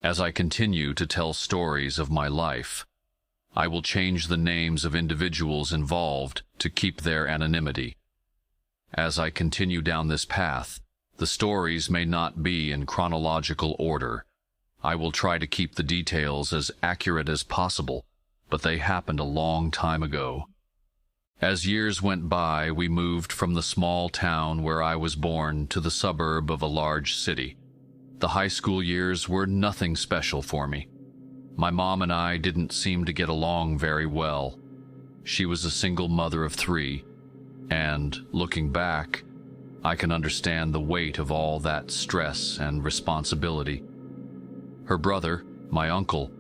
As I continue to tell stories of my life, I will change the names of individuals involved to keep their anonymity. As I continue down this path, the stories may not be in chronological order. I will try to keep the details as accurate as possible, but they happened a long time ago. As years went by, we moved from the small town where I was born to the suburb of a large city. The high school years were nothing special for me. My mom and I didn't seem to get along very well. She was a single mother of 3, and looking back, I can understand the weight of all that stress and responsibility. Her brother, my uncle,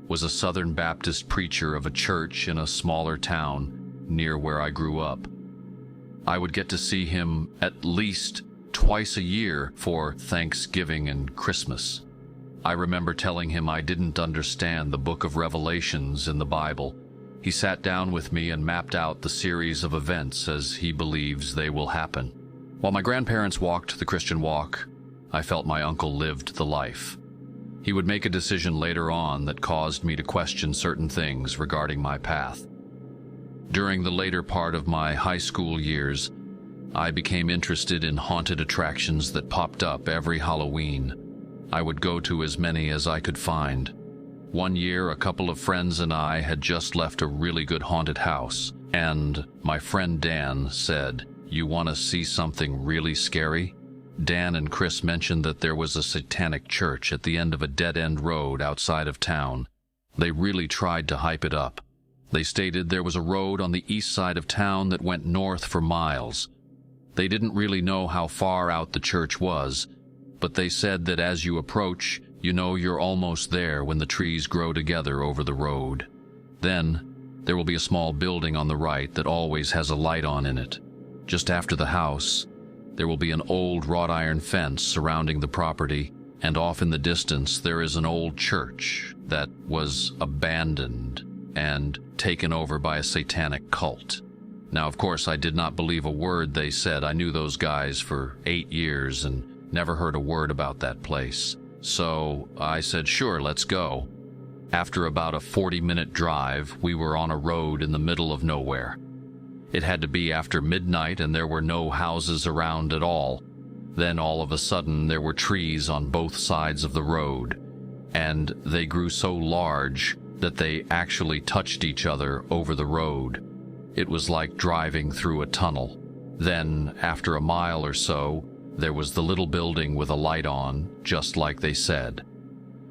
was a Southern Baptist preacher of a church in a smaller town near where I grew up. I would get to see him at least twice a year for Thanksgiving and Christmas. I remember telling him I didn't understand the book of Revelations in the Bible. He sat down with me and mapped out the series of events as he believes they will happen. While my grandparents walked the Christian walk, I felt my uncle lived the life. He would make a decision later on that caused me to question certain things regarding my path. During the later part of my high school years, I became interested in haunted attractions that popped up every Halloween. I would go to as many as I could find. One year, a couple of friends and I had just left a really good haunted house, and my friend Dan said, "You want to see something really scary?" Dan and Chris mentioned that there was a satanic church at the end of a dead-end road outside of town. They really tried to hype it up. They stated there was a road on the east side of town that went north for miles. They didn't really know how far out the church was, but they said that as you approach, you know you're almost there when the trees grow together over the road. Then, there will be a small building on the right that always has a light on in it. Just after the house, there will be an old wrought iron fence surrounding the property, and off in the distance there is an old church that was abandoned and taken over by a satanic cult. Now, of course, I did not believe a word they said. I knew those guys for 8 years and never heard a word about that place. So I said, sure, let's go. After about a 40-minute drive, we were on a road in the middle of nowhere. It had to be after midnight and there were no houses around at all. Then all of a sudden there were trees on both sides of the road, and they grew so large that they actually touched each other over the road. It was like driving through a tunnel. Then, after a mile or so, there was the little building with a light on, just like they said.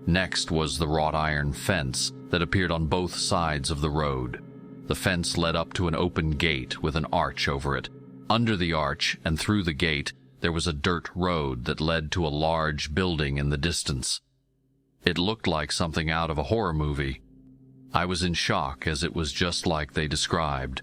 Next was the wrought iron fence that appeared on both sides of the road. The fence led up to an open gate with an arch over it. Under the arch and through the gate, there was a dirt road that led to a large building in the distance. It looked like something out of a horror movie. I was in shock, as it was just like they described.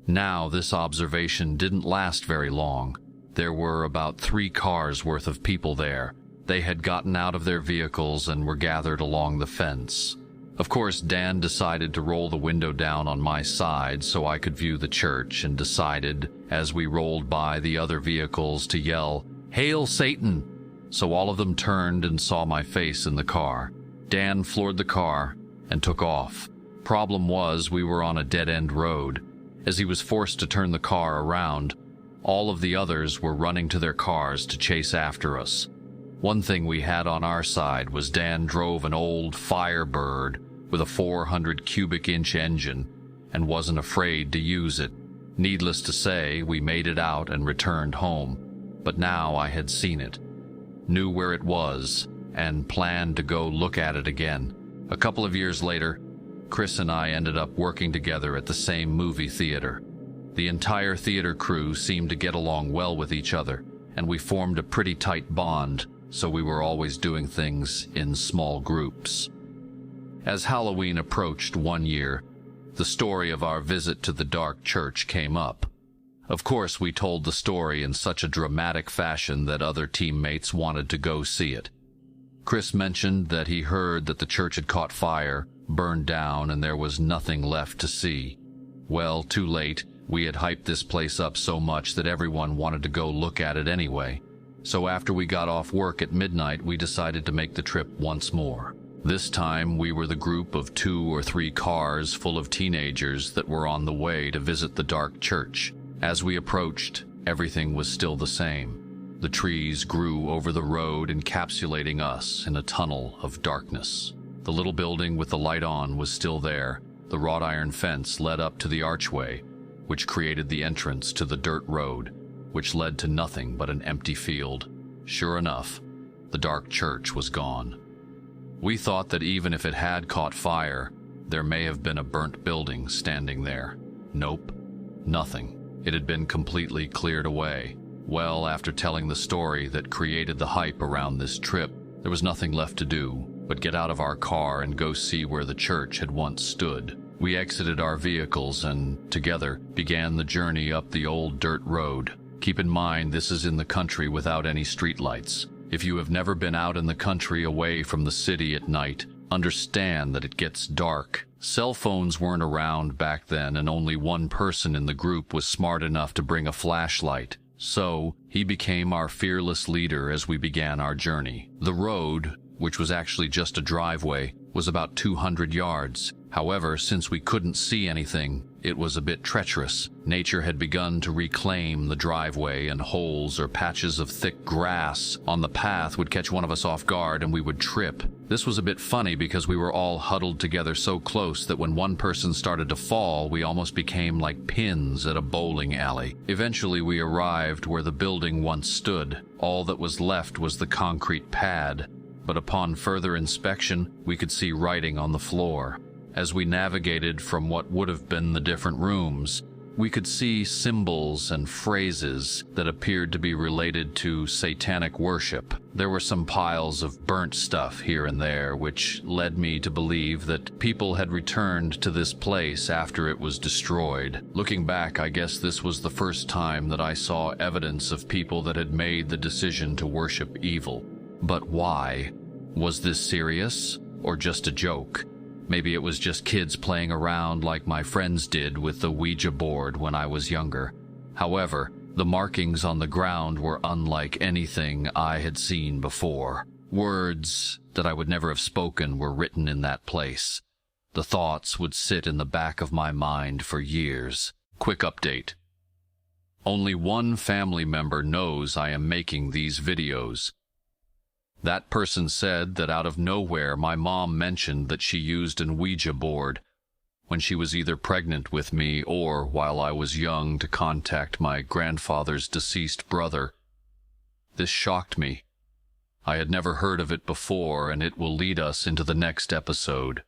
Now, this observation didn't last very long. There were about 3 cars worth of people there. They had gotten out of their vehicles and were gathered along the fence. Of course, Dan decided to roll the window down on my side so I could view the church, and decided, as we rolled by the other vehicles, to yell, "Hail Satan!" So all of them turned and saw my face in the car. Dan floored the car and took off. Problem was, we were on a dead-end road. As he was forced to turn the car around, all of the others were running to their cars to chase after us. One thing we had on our side was Dan drove an old Firebird with a 400 cubic inch engine and wasn't afraid to use it. Needless to say, we made it out and returned home. But now I had seen it, knew where it was, and planned to go look at it again. A couple of years later, Chris and I ended up working together at the same movie theater. The entire theater crew seemed to get along well with each other, and we formed a pretty tight bond, so we were always doing things in small groups. As Halloween approached one year, the story of our visit to the dark church came up. Of course, we told the story in such a dramatic fashion that other teammates wanted to go see it. Chris mentioned that he heard that the church had caught fire, burned down, and there was nothing left to see. Well, too late. We had hyped this place up so much that everyone wanted to go look at it anyway. So after we got off work at midnight, we decided to make the trip once more. This time, we were the group of 2 or 3 cars full of teenagers that were on the way to visit the dark church. As we approached, everything was still the same. The trees grew over the road, encapsulating us in a tunnel of darkness. The little building with the light on was still there. The wrought iron fence led up to the archway, which created the entrance to the dirt road, which led to nothing but an empty field. Sure enough, the dark church was gone. We thought that even if it had caught fire, there may have been a burnt building standing there. Nope, nothing. It had been completely cleared away. Well, after telling the story that created the hype around this trip, there was nothing left to do but get out of our car and go see where the church had once stood. We exited our vehicles and, together, began the journey up the old dirt road. Keep in mind, this is in the country without any streetlights. If you have never been out in the country away from the city at night, understand that it gets dark. Cell phones weren't around back then, and only one person in the group was smart enough to bring a flashlight. So, he became our fearless leader as we began our journey. The road, which was actually just a driveway, was about 200 yards. However, since we couldn't see anything, it was a bit treacherous. Nature had begun to reclaim the driveway, and holes or patches of thick grass on the path would catch one of us off guard and we would trip. This was a bit funny because we were all huddled together so close that when one person started to fall, we almost became like pins at a bowling alley. Eventually, we arrived where the building once stood. All that was left was the concrete pad, but upon further inspection, we could see writing on the floor. As we navigated from what would have been the different rooms, we could see symbols and phrases that appeared to be related to satanic worship. There were some piles of burnt stuff here and there, which led me to believe that people had returned to this place after it was destroyed. Looking back, I guess this was the first time that I saw evidence of people that had made the decision to worship evil. But why? Was this serious or just a joke? Maybe it was just kids playing around like my friends did with the Ouija board when I was younger. However, the markings on the ground were unlike anything I had seen before. Words that I would never have spoken were written in that place. The thoughts would sit in the back of my mind for years. Quick update. Only one family member knows I am making these videos. That person said that out of nowhere my mom mentioned that she used an Ouija board when she was either pregnant with me or while I was young to contact my grandfather's deceased brother. This shocked me. I had never heard of it before, and it will lead us into the next episode.